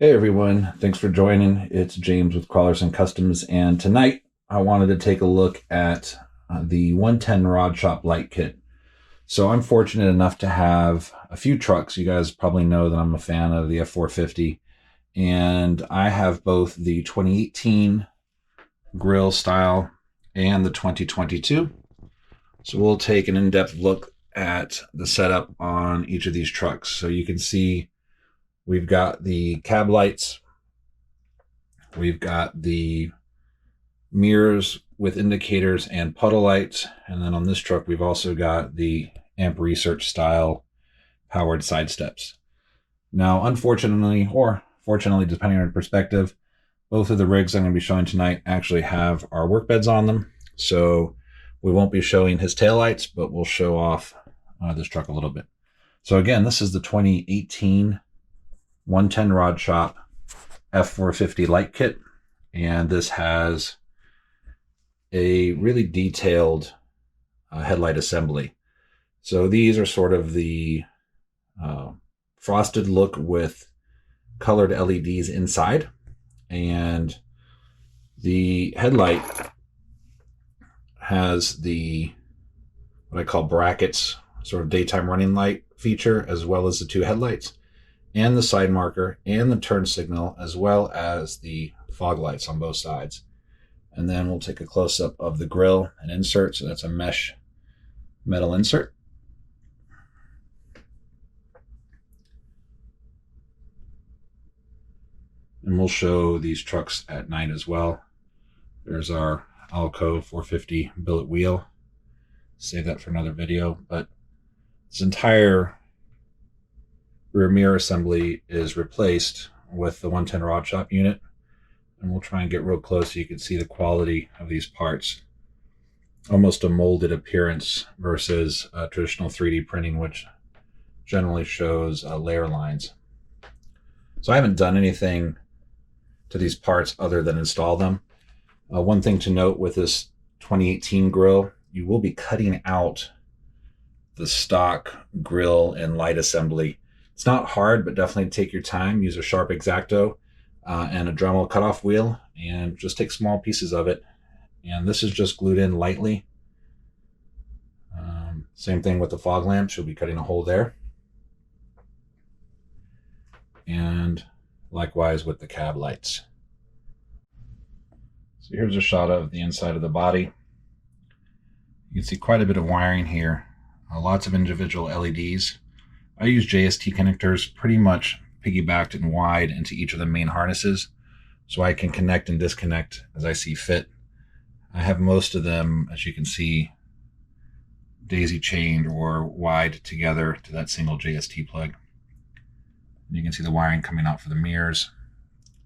Hey everyone, thanks for joining. It's James with Crawlers and Customs, and tonight I wanted to take a look at the 110 Rod Shop Light Kit. So I'm fortunate enough to have a few trucks. You guys probably know that I'm a fan of the F450, and I have both the 2018 grill style and the 2022. So we'll take an in-depth look at the setup on each of these trucks. So you can see we've got the cab lights, we've got the mirrors with indicators and puddle lights, and then on this truck we've also got the amp research style powered side steps. Now, unfortunately, or fortunately, depending on your perspective, both of the rigs I'm going to be showing tonight actually have our work beds on them, so we won't be showing his taillights, but we'll show off this truck a little bit. So again, this is the 2018 110 Rod Shop F450 light kit, and this has a really detailed headlight assembly. So these are sort of the frosted look with colored LEDs inside, and the headlight has the what I call brackets, sort of daytime running light feature, as well as the two headlights and the side marker and the turn signal, as well as the fog lights on both sides. And then we'll take a close-up of the grill and insert. So that's a mesh metal insert. And we'll show these trucks at night as well. There's our Alco 450 billet wheel. Save that for another video. But this entire rear mirror assembly is replaced with the 110 Rod Shop unit. And we'll try and get real close so you can see the quality of these parts. Almost a molded appearance versus traditional 3D printing, which generally shows layer lines. So I haven't done anything to these parts other than install them. One thing to note with this 2018 grill, you will be cutting out the stock grill and light assembly. It's not hard, but definitely take your time. Use a sharp X-Acto and a Dremel cutoff wheel, and just take small pieces of it. And this is just glued in lightly. Same thing with the fog lamps. You'll be cutting a hole there. And likewise with the cab lights. So here's a shot of the inside of the body. You can see quite a bit of wiring here. Lots of individual LEDs. I use JST connectors pretty much piggybacked and wide into each of the main harnesses, so I can connect and disconnect as I see fit. I have most of them, as you can see, daisy chained or wide together to that single JST plug. And you can see the wiring coming out for the mirrors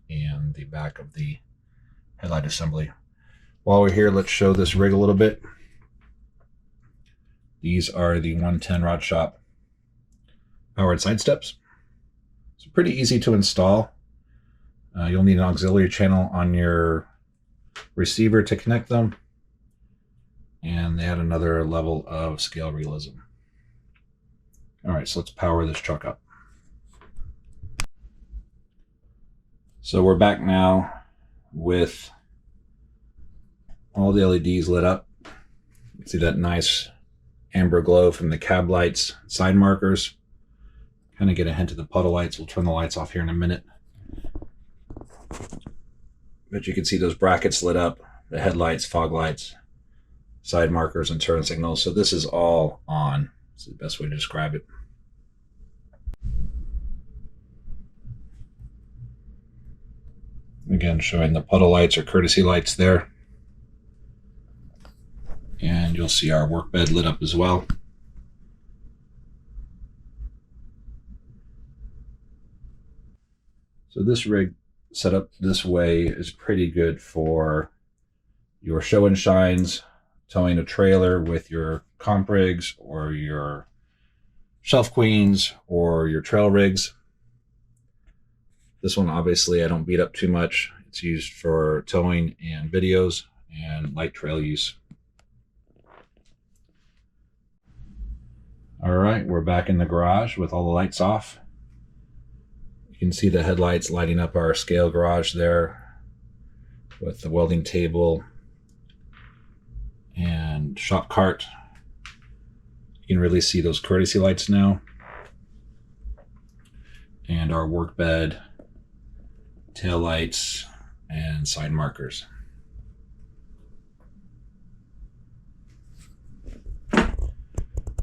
and the back of the headlight assembly. While we're here, let's show this rig a little bit. These are the 110 Rod Shop powered side steps. It's pretty easy to install. You'll need an auxiliary channel on your receiver to connect them, and they add another level of scale realism. All right, so let's power this truck up. So we're back now with all the LEDs lit up. You can see that nice amber glow from the cab lights, side markers. Kind of get a hint of the puddle lights. We'll turn the lights off here in a minute. But you can see those brackets lit up, the headlights, fog lights, side markers, and turn signals. So this is all on. That's the best way to describe it. Again, showing the puddle lights or courtesy lights there. And you'll see our work bed lit up as well. So this rig set up this way is pretty good for your show and shines, towing a trailer with your comp rigs or your shelf queens or your trail rigs. This one, obviously, I don't beat up too much. It's used for towing and videos and light trail use. All right, we're back in the garage with all the lights off. You can see the headlights lighting up our scale garage there with the welding table and shop cart. You can really see those courtesy lights now. And our work bed, tail lights, and side markers.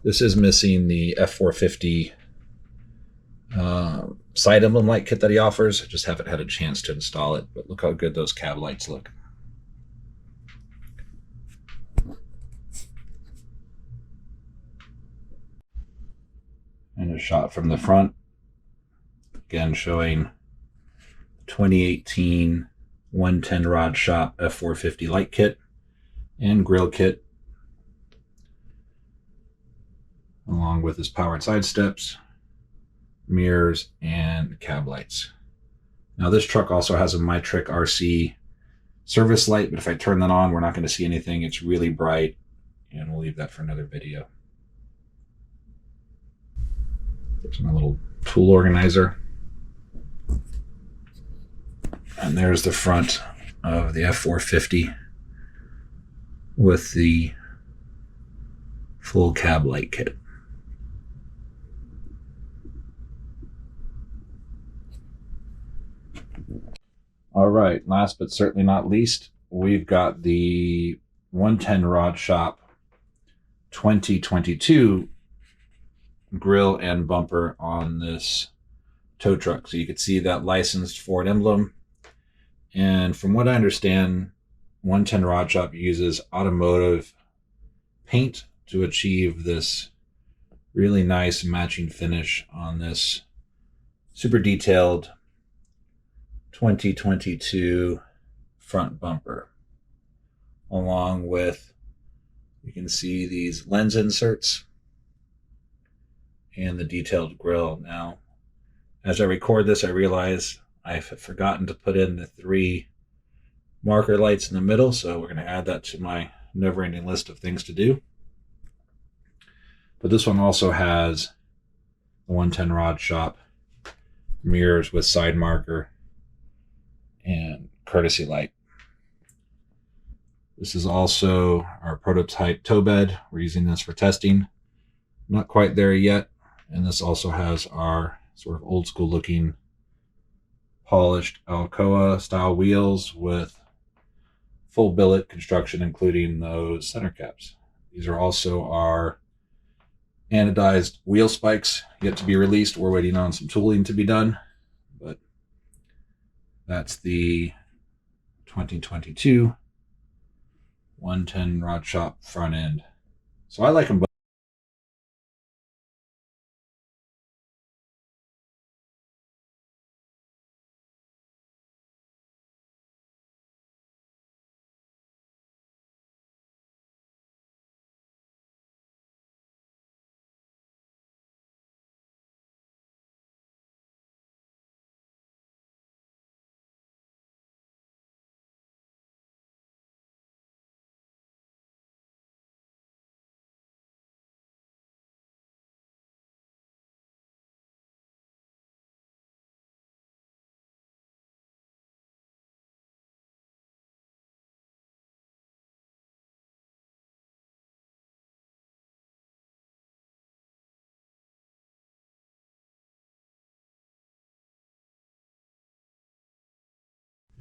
This is missing the F450 side emblem light kit that he offers. I just haven't had a chance to install it, but look how good those cab lights look. And a shot from the front, again showing 2018 110 Rod Shop F450 light kit and grill kit, along with his powered side steps, mirrors, and cab lights. Now this truck also has a My Trick RC service light, but if I turn that on, we're not going to see anything. It's really bright, and we'll leave that for another video. There's my little tool organizer. And there's the front of the F450 with the full cab light kit. All right, last but certainly not least, we've got the 110 Rod Shop 2022 grill and bumper on this tow truck. So you can see that licensed Ford emblem. And from what I understand, 110 Rod Shop uses automotive paint to achieve this really nice matching finish on this super detailed 2022 front bumper, along with, you can see these lens inserts and the detailed grille. Now, as I record this, I realize I've forgotten to put in the 3 marker lights in the middle, so we're going to add that to my never-ending list of things to do. But this one also has the 110 Rod Shop mirrors with side marker and courtesy light. This is also our prototype tow bed. We're using this for testing. Not quite there yet. And this also has our sort of old school looking polished Alcoa style wheels with full billet construction, including those center caps. These are also our anodized wheel spikes, yet to be released. We're waiting on some tooling to be done, but that's the 2022 110 Rod Shop front end. So I like them both.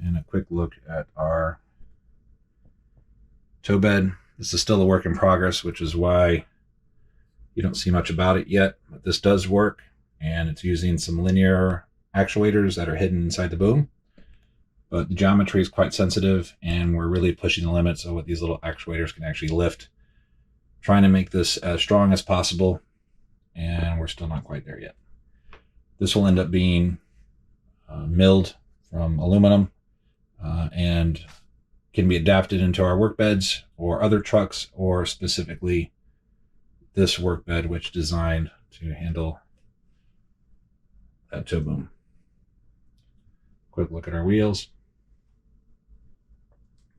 And a quick look at our tow bed. This is still a work in progress, which is why you don't see much about it yet, but this does work, and it's using some linear actuators that are hidden inside the boom. But the geometry is quite sensitive, and we're really pushing the limits of what these little actuators can actually lift, trying to make this as strong as possible, and we're still not quite there yet. This will end up being milled from aluminum and can be adapted into our work beds or other trucks, or specifically this work bed, which is designed to handle that tow boom. Quick look at our wheels.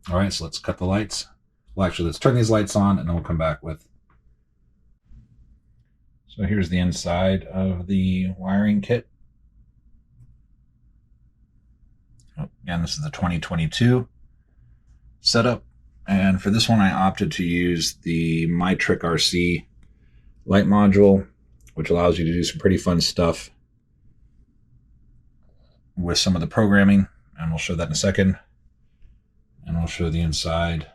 All right, so let's cut the lights. Well, actually, let's turn these lights on, and then we'll come back with. So here's the inside of the wiring kit. Again, this is the 2022 setup. And for this one, I opted to use the MyTrick RC light module, which allows you to do some pretty fun stuff with some of the programming. And we'll show that in a second. And we'll show the inside.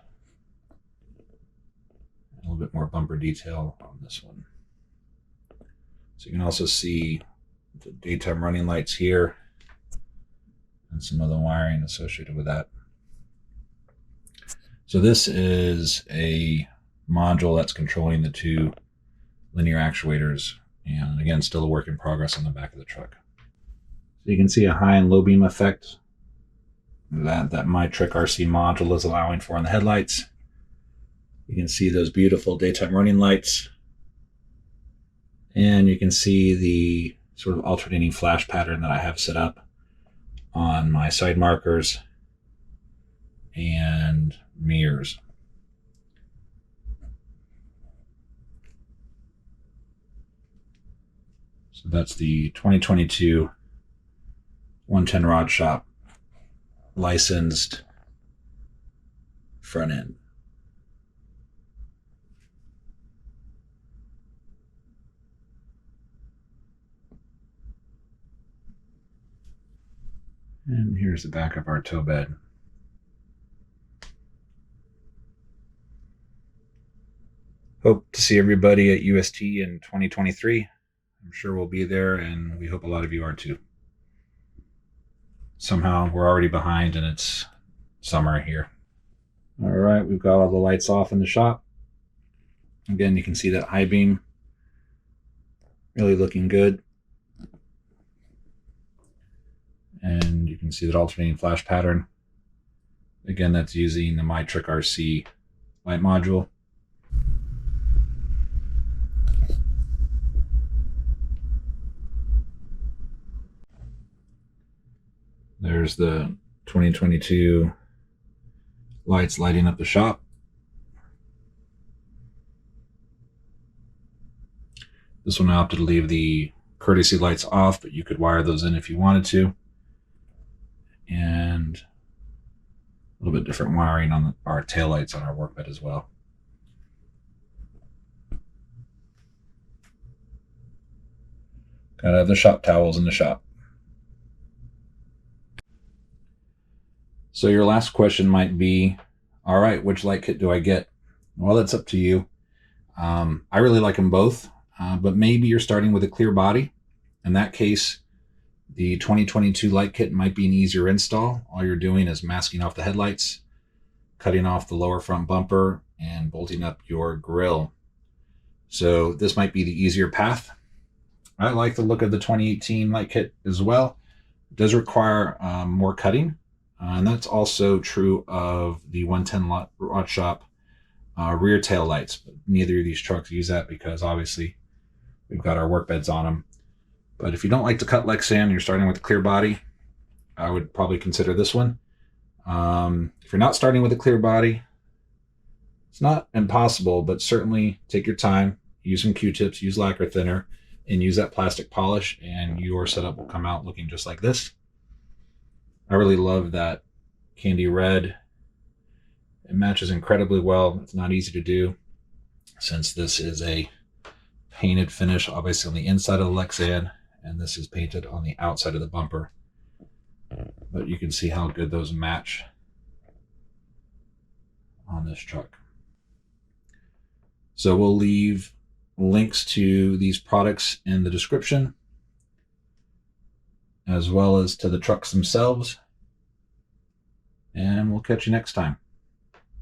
A little bit more bumper detail on this one. So you can also see the daytime running lights here and some of the wiring associated with that. So this is a module that's controlling the two linear actuators, and again, still a work in progress on the back of the truck. So you can see a high and low beam effect that MyTrick RC module is allowing for on the headlights. You can see those beautiful daytime running lights, and you can see the sort of alternating flash pattern that I have set up on my side markers and mirrors. So that's the 2022 110 Rod Shop licensed front end. And here's the back of our tow bed. Hope to see everybody at UST in 2023. I'm sure we'll be there, and we hope a lot of you are too. Somehow we're already behind and it's summer here. All right, we've got all the lights off in the shop. Again, you can see that high beam really looking good. And you can see that alternating flash pattern. Again, that's using the MyTrick RC light module. There's the 2022 lights lighting up the shop. This one I opted to leave the courtesy lights off, but you could wire those in if you wanted to. And a little bit different wiring on our taillights on our work bed as well. Gotta have the shop towels in the shop. So your last question might be, all right, which light kit do I get? Well, that's up to you. I really like them both, but maybe you're starting with a clear body. In that case, the 2022 light kit might be an easier install. All you're doing is masking off the headlights, cutting off the lower front bumper, and bolting up your grille. So this might be the easier path. I like the look of the 2018 light kit as well. It does require more cutting, and that's also true of the 110 Rod Shop rear tail lights. But neither of these trucks use that because obviously we've got our work beds on them. But if you don't like to cut Lexan and you're starting with a clear body, I would probably consider this one. If you're not starting with a clear body, it's not impossible, but certainly take your time, use some Q-tips, use lacquer thinner, and use that plastic polish, and your setup will come out looking just like this. I really love that candy red. It matches incredibly well. It's not easy to do since this is a painted finish, obviously on the inside of the Lexan, and this is painted on the outside of the bumper. But you can see how good those match on this truck. So we'll leave links to these products in the description, as well as to the trucks themselves. And we'll catch you next time.